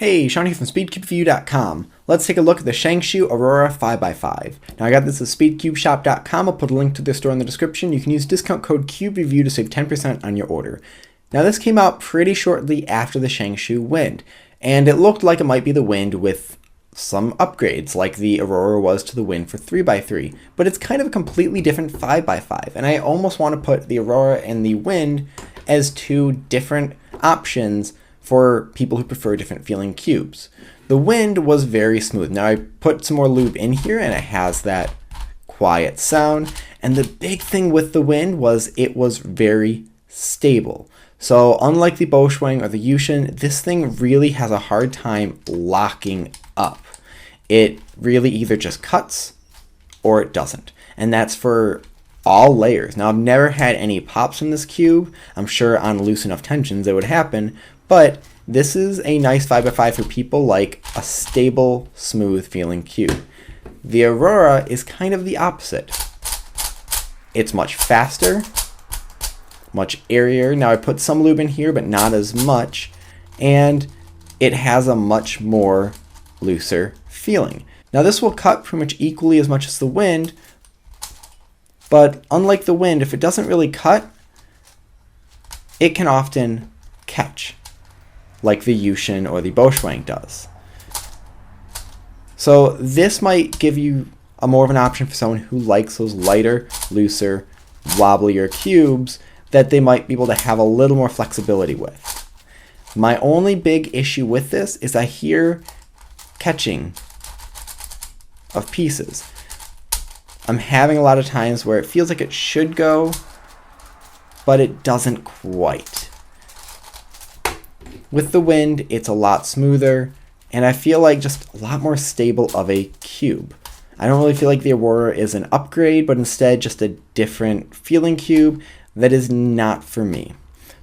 Hey, Sean here from SpeedCubeView.com. Let's take a look at the Shengshou Aurora 5x5. Now I got this at SpeedCubeShop.com. I'll put a link to their store in the description. You can use discount code CubeReview to save 10% on your order. Now this came out pretty shortly after the Shengshou Wind, and it looked like it might be the Wind with some upgrades like the Aurora was to the Wind for 3x3, but it's kind of a completely different 5x5, and I almost want to put the Aurora and the Wind as two different options for people who prefer different feeling cubes. The Wind was very smooth. Now I put some more lube in here and it has that quiet sound, and the big thing with the Wind was it was very stable. So unlike the Boschwing or the Yushin, this thing really has a hard time locking up. It really either just cuts or it doesn't, and that's for all layers. Now I've never had any pops from this cube. I'm sure on loose enough tensions it would happen, but this is a nice 5x5 for people like a stable, smooth feeling cube. The Aurora is kind of the opposite. It's much faster, much airier. Now I put some lube in here, but not as much, and it has a much more looser feeling. Now this will cut pretty much equally as much as the Wind, but unlike the Wind, if it doesn't really cut, it can often catch, like the Yushin or the Boschwang does. So this might give you a more of an option for someone who likes those lighter, looser, wobblier cubes that they might be able to have a little more flexibility with. My only big issue with this is I hear catching of pieces. I'm having a lot of times where it feels like it should go, but it doesn't quite. With the Wind, it's a lot smoother, and I feel like just a lot more stable of a cube. I don't really feel like the Aurora is an upgrade, but instead just a different feeling cube that is not for me.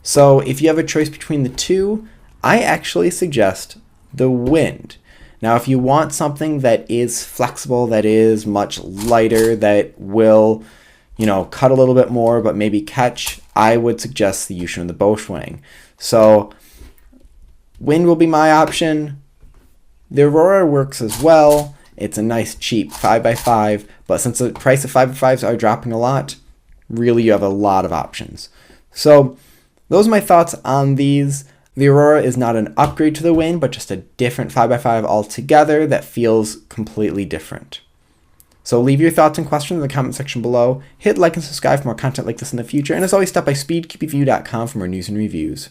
So if you have a choice between the two, I actually suggest the Wind. Now if you want something that is flexible, that is much lighter, that will, cut a little bit more but maybe catch, I would suggest the Yushin and the Boschwang. So Wind will be my option. The Aurora works as well. It's a nice cheap 5x5, but since the price of 5x5s are dropping a lot, really you have a lot of options. So those are my thoughts on these. The Aurora is not an upgrade to the Wind, but just a different 5x5 altogether that feels completely different. So leave your thoughts and questions in the comment section below. Hit like and subscribe for more content like this in the future. And as always, stop by SpeedCubeView.com for more news and reviews.